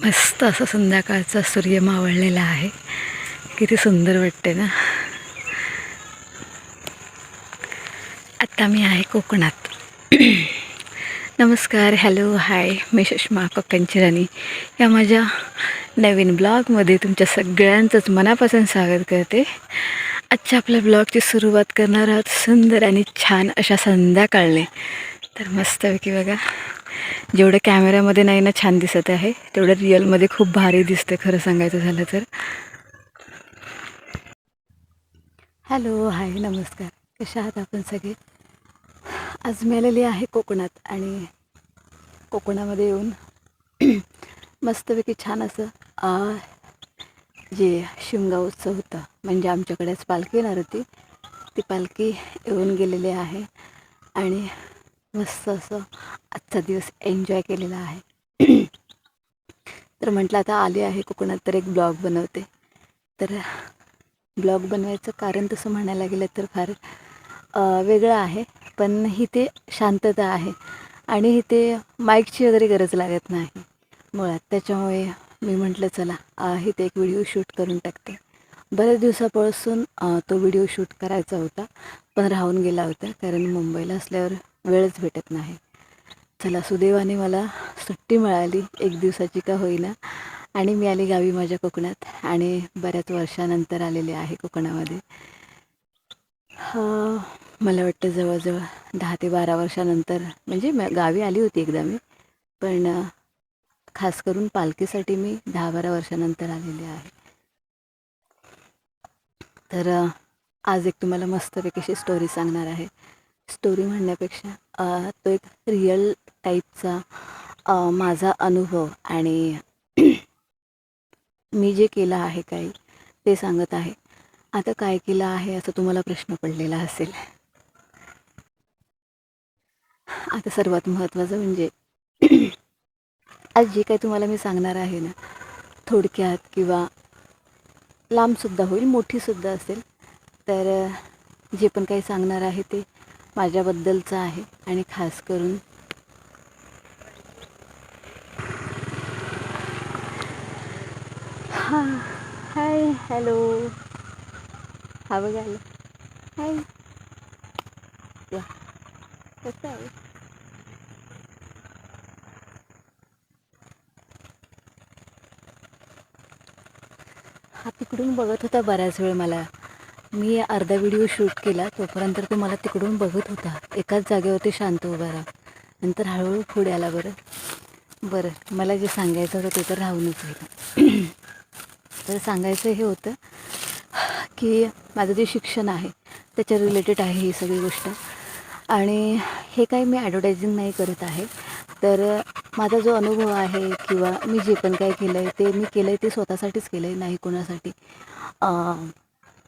मस्त असं संध्याकाळचा सूर्य मावळलेला आहे. किती सुंदर वाटते ना. आता मी आहे कोकणात. नमस्कार, हॅलो, हाय. मी सुषमा कोकणची राणी या माझ्या नवीन ब्लॉगमध्ये तुमच्या सगळ्यांचंच मनापासून स्वागत करते. आजच्या आपल्या ब्लॉगची सुरुवात करणार आहोत सुंदर आणि छान अशा संध्याकाळने. तर मस्तपैकी बघा, जेवढं कॅमेऱ्यामध्ये नाही ना छान दिसत आहे, तेवढं रिअलमध्ये खूप भारी दिसते खरं सांगायचं झालं तर. हॅलो, हाय, नमस्कार. कशा आहात आपण सगळे? आज मी आलेली आहे कोकणात आणि कोकणामध्ये येऊन मस्तपैकी छान असं जे शिमगा उत्सव होता, म्हणजे आमच्याकडेच पालखी येणार होती, ती पालखी येऊन गेलेली आहे आणि मस्त असं आजचा दिवस एन्जॉय केलेला आहे. तर म्हटलं आता आली आहे कोकणात तर एक ब्लॉग बनवते. तर ब्लॉग बनवायचं कारण तसं म्हणायला गेलं तर फार वेगळं आहे, पण इथे शांतता आहे आणि इथे माईकची वगैरे गरज लागत नाही मुळात. त्याच्यामुळे मी म्हटलं चला इथे एक व्हिडिओ शूट करून टाकते. बऱ्याच दिवसापासून तो व्हिडिओ शूट करायचा होता, पण राहून गेला होता कारण मुंबईला असल्यावर वेळच भेटत नाही. चला, सुदैवाने मला सुट्टी मिळाली, एक दिवसाची का होईना, आणि मी आली गावी माझ्या कोकणात आणि बऱ्याच वर्षानंतर आलेले आहे कोकणामध्ये. मला वाटतं जवळजवळ 10 ते 12 वर्षानंतर, म्हणजे गावी आली होती एकदा मी, पण खास करून पालखीसाठी मी 10-12 वर्षानंतर आलेले आहे. तर आज एक तुम्हाला मस्तपैकी अशी स्टोरी सांगणार आहे. स्टोरी म्हणण्यापेक्षा तो एक रिअल टाईपचा माझा अनुभव आणि मी जे केलं आहे काही ते सांगत आहे. आता काय केलं आहे असं तुम्हाला प्रश्न पडलेला असेल. आता सर्वात महत्त्वाचं म्हणजे आज जे काही तुम्हाला मी सांगणार आहे ना, थोडक्यात किंवा लांबसुद्धा होईल, मोठीसुद्धा असेल, तर जे पण काही सांगणार आहे ते माझ्याबद्दलचं आहे आणि खास करून हाय, हॅलो, हा बघा आलं. हाय, या, कसं आहे? हा तिकडून बघत होता बऱ्याच वेळ मला. मी अर्धा व्हिडिओ शूट केला तोपर्यंत तो मला तिकडून बघत होता, एकाच जागेवरती शांत उभा राहा. नंतर हळूहळू पुढे आला. बरं मला जे सांगायचं होतं ते तर राहूनच गेलं. तर सांगायचं हे होतं की माझं जे शिक्षण आहे त्याच्या रिलेटेड आहे ही सगळी गोष्ट. आणि हे काही मी ॲडव्हर्टायझिंग नाही करत आहे, तर माझा जो अनुभव आहे किंवा मी जे पण काय केलं आहे ते मी केलं आहे ते स्वतःसाठीच केलं आहे, नाही कोणासाठी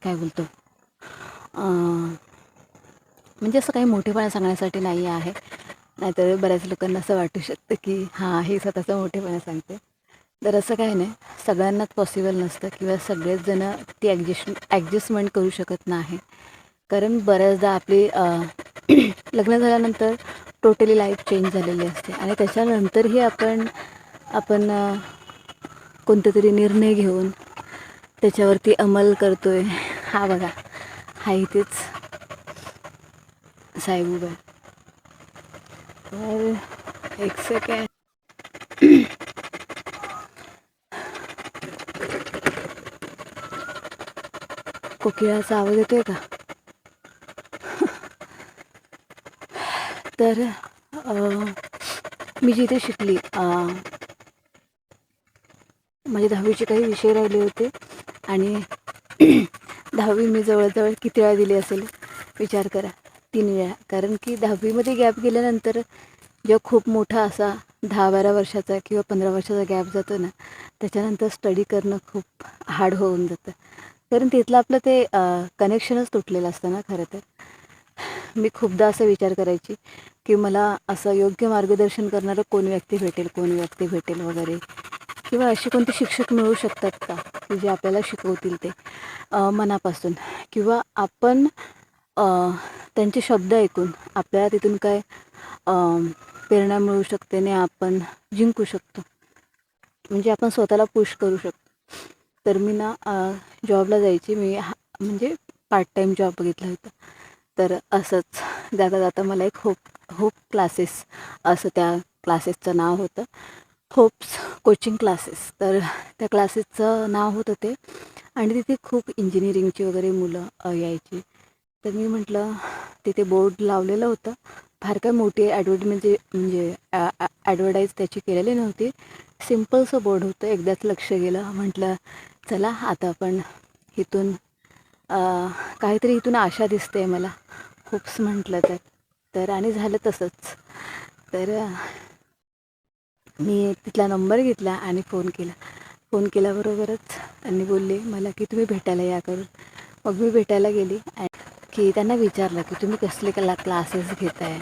काय बोलतो म्हणजे असं काही मोठेपणा सांगण्यासाठी नाही आहे. नाहीतर बऱ्याच लोकांना असं वाटू शकतं की हां हे स्वतःचा मोठेपणा सांगते. तर असं काही नाही, सगळ्यांनाच पॉसिबल नसतं किंवा सगळेच जणं ती ॲडजस्टमेंट करू शकत नाही. कारण बऱ्याचदा आपली लग्न झाल्यानंतर टोटली लाईफ चेंज झालेली असते आणि त्याच्यानंतरही आपण कोणते तरी निर्णय घेऊन त्याच्यावरती अंमल करतो आहे. हा बघा, हा इथेच साहेब उभा आहे. तर एक सेकंड. कोकिळाचा आवाज येतोय का? तर मी जिथे शिकली, माझे 10वीचे काही विषय राहिले होते आणि 10वी मी जवळजवळ किती वेळा दिली असेल विचार करा, 3 वेळा. कारण की 10वीमध्ये गॅप गेल्यानंतर जेव्हा खूप मोठा असा 10-12 वर्षाचा किंवा 15 वर्षाचा गॅप जातो ना, त्याच्यानंतर स्टडी करणं खूप हार्ड होऊन जातं. कारण तिथलं आपलं ते कनेक्शनच तुटलेलं असतं ना खरं तर. मी खूपदा असा विचार करायची की मला असं योग्य मार्गदर्शन करणारं कोण व्यक्ती भेटेल वगैरे, किंवा असे कोणते शिक्षक मिळू शकतात का की जे आपल्याला शिकवतील ते मनापासून, किंवा आपण त्यांचे शब्द ऐकून आपल्याला तिथून काय प्रेरणा मिळू शकते आणि आपण जिंकू शकतो. म्हणजे आपण स्वतःला पुश करू शकतो. तर मी ना जॉबला जायची. मी म्हणजे पार्ट टाईम जॉब बघितला होता. तर असंच जाता जाता मला एक होप क्लासेस असं त्या क्लासेसचं नाव होतं, होप्स कोचिंग क्लासेस. तर त्या क्लासेसचं नाव होतं ते, आणि तिथे खूप इंजिनिअरिंगची वगैरे मुलं यायची. तर मी म्हटलं, तिथे बोर्ड लावलेलं होतं. फार काय मोठी म्हणजे ॲडव्हर्टाईज त्याची केलेली नव्हती. सिम्पलचं बोर्ड होतं. एकदाच लक्ष गेलं. म्हटलं चला आता आपण इथून काहीतरी इथून आशा दिसते मला, होप्स म्हटलं तर आणि झालं तसंच. तर मी तिथला नंबर घेतला आणि फोन केला. फोन केल्याबरोबरच त्यांनी बोलले मला की तुम्ही भेटायला या करून. मग मी भेटायला गेली की त्यांना विचारलं की तुम्ही कसले क्लासेस घेताय,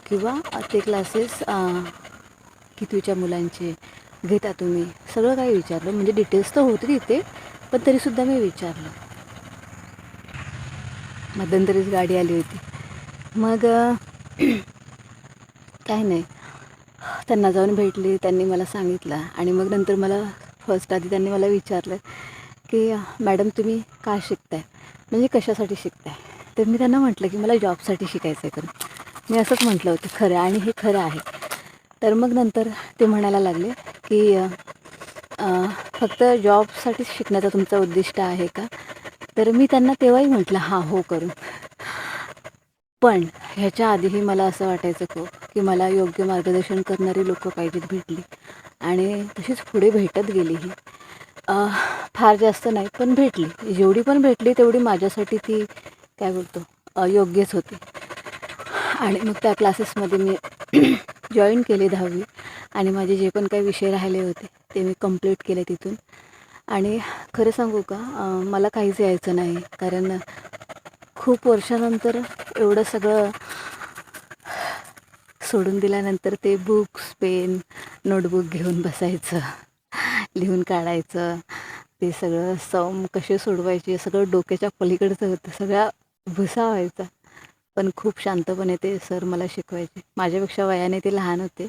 किंवा ते क्लासेस कितवीच्या मुलांचे घेता तुम्ही, सगळं काही विचारलं. म्हणजे डिटेल्स तर होते तिथे, पण तरीसुद्धा मी विचारलं. मध्यंतरीच गाडी आली होती. मग काही नाही, त्यांना जाऊन भेटली. त्यांनी मला सांगितलं आणि मग नंतर मला फर्स्ट आधी त्यांनी मला विचारलं की मॅडम तुम्ही का शिकताय, म्हणजे कशासाठी शिकताय. तर मी त्यांना म्हटलं की मला जॉबसाठी शिकायचं आहे. करून मी असंच म्हटलं होतं खरं, आणि हे खरं आहे. तर मग नंतर ते म्हणायला लागले की फक्त जॉबसाठी शिकण्याचं तुमचं उद्दिष्ट आहे का. तर मी त्यांना तेव्हाही म्हटलं हां हो करून. पण ह्याच्या आधीही मला असं वाटायचं खूप की मला योग्य मार्गदर्शन करणारी लोकं पाहिजेत, भेटली. आणि तशीच पुढे भेटत गेली ही. फार जास्त नाही पण भेटली. जेवढी पण भेटली तेवढी माझ्यासाठी ती काय बोलतो योग्यच होती. आणि मग त्या क्लासेसमध्ये मी जॉईन केले 10वी, आणि माझे जे पण काही विषय राहिले होते ते मी कंप्लीट केले तिथून. आणि खरं सांगू का, मला काहीच यायचं नाही, कारण खूप वर्षानंतर एवढं सगळं सोडून दिल्यानंतर ते बुक्स, पेन, नोटबुक घेऊन बसायचं, लिहून काढायचं, ते सगळं सम कसे सोडवायचे सगळं डोक्याच्या पलीकडचं होतं. सगळा भुसा व्हायचा. पण खूप शांतपणे ते सर मला शिकवायचे. माझ्यापेक्षा वयाने ते लहान होते,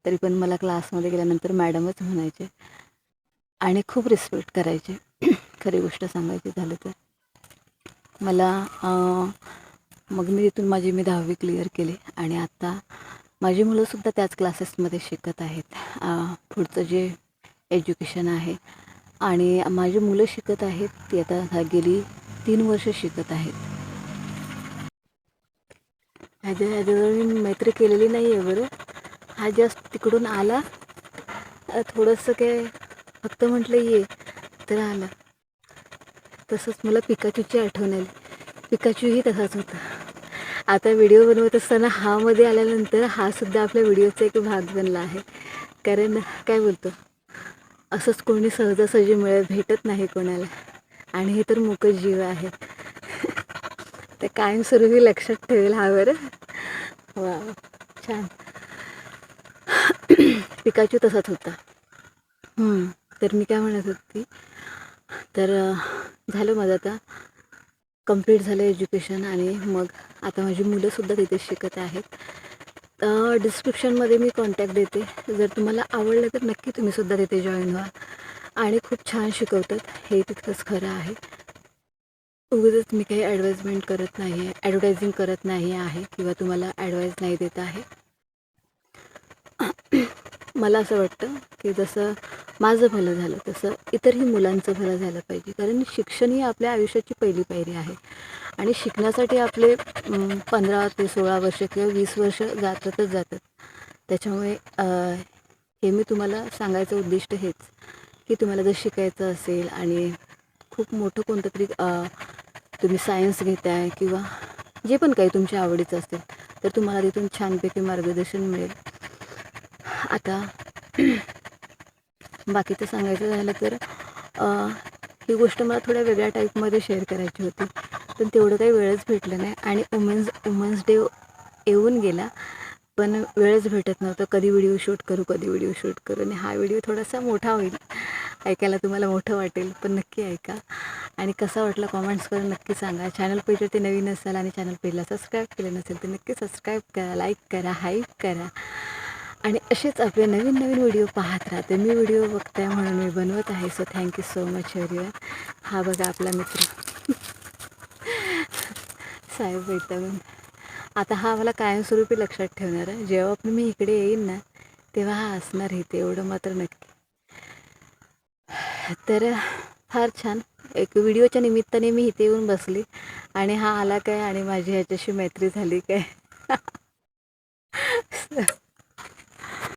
तरी पण मला क्लासमध्ये गेल्यानंतर मॅडमच म्हणायचे आणि खूप रिस्पेक्ट करायचे. खरी गोष्ट सांगायची झालं तर मला मग मी तिथून मी 10वी क्लिअर केली. आणि आता माझी मुलंसुद्धा त्याच क्लासेसमध्ये शिकत आहेत. पुढचं जे एज्युकेशन आहे, आणि माझी मुलं शिकत आहेत ती आता गेली 3 वर्ष शिकत आहेत. ह्याच्याजवळ मी मैत्री केलेली नाही आहे बरं. हा जस्ट तिकडून आला, थोडंसं काय फक्त म्हटलं ये तर आला. तसंच मला पिकाचूची आठवण आली. पिकाचूही तसाच होता. आता व्हिडिओ बनवत असताना हा मध्ये आल्यानंतर हा सुद्धा आपल्या व्हिडिओचा एक भाग बनला आहे. कारण काय बोलतो, असंच कोणी सहजासहजी भेटत नाही कोणाला, आणि हे तर मूकच जीव आहे. ते कायमस्वरूपी लक्षात ठेवेल हा बरं. वा छान. पिकाचू तसाच होता. तर मी काय म्हणत होती, तर झालं माझं आता कंप्लीट झालं एज्युकेशन. आणि मग आता माझी मुलंसुद्धा तिथे शिकत आहेत. डिस्क्रिप्शनमध्ये मी कॉन्टॅक्ट देते. जर तुम्हाला आवडलं तर नक्की तुम्हीसुद्धा तिथे जॉईन व्हा. आणि खूप छान शिकवतात, हे तितकंच खरं आहे. उगाचच मी काही ॲडव्हाइजमेंट करत नाही आहे, ॲडव्हर्टायझिंग करत नाही आहे, किंवा तुम्हाला ॲडवाईज नाही देत आहे. मला असं वाटतं की जसं माझं भलं झालं तसं इतरही मुलांचं भलं झालं पाहिजे. कारण शिक्षण ही आपल्या आयुष्याची पहिली पायरी आहे, आणि शिकण्यासाठी आपले 15 ते 16 वर्ष किंवा 20 वर्ष जातात. त्याच्यामुळे हे मी तुम्हाला सांगायचं उद्दिष्ट हेच, की तुम्हाला जर शिकायचं असेल आणि खूप मोठं कोणतं तरी तुम्ही सायन्स घेताय किंवा जे पण काही तुमच्या आवडीचं असेल, तर तुम्हाला तिथून छानपैकी मार्गदर्शन मिळेल. आता बाकीचं सांगायचं झालं तर ही गोष्ट मला थोड्या वेगळ्या टाईपमध्ये शेअर करायची होती, पण तेवढं काही वेळच भेटलं नाही. आणि वुमन्स डे येऊन गेला, पण वेळच भेटत नव्हतं. कधी व्हिडिओ शूट करू. आणि हा व्हिडिओ थोडासा मोठा होईल, ऐकायला तुम्हाला मोठं वाटेल, पण नक्की ऐका. आणि कसा वाटला कॉमेंट्स करून नक्की सांगा. चॅनल पेजवरती नवीन असाल आणि चॅनल पेजला सबस्क्राईब केलं नसेल तर नक्की सबस्क्राईब करा, लाईक करा, हाईप करा. आणि असेच आपले नवीन नवीन व्हिडिओ पाहत राहते. मी व्हिडिओ बघते म्हणून मी बनवत आहे. So thank you so much everyone. हा बघा आपला मित्र साहेब वैतागून. आता हा मला कायमस्वरूपी लक्षात ठेवणार आहे. जेव्हा पण मी इकडे येईन ना तेव्हा हा असणार इथे, एवढं मात्र नक्की. तर फार छान एक व्हिडिओच्या निमित्ताने मी इथे येऊन बसली आणि हा आला काय आणि माझी ह्याच्याशी मैत्री झाली काय.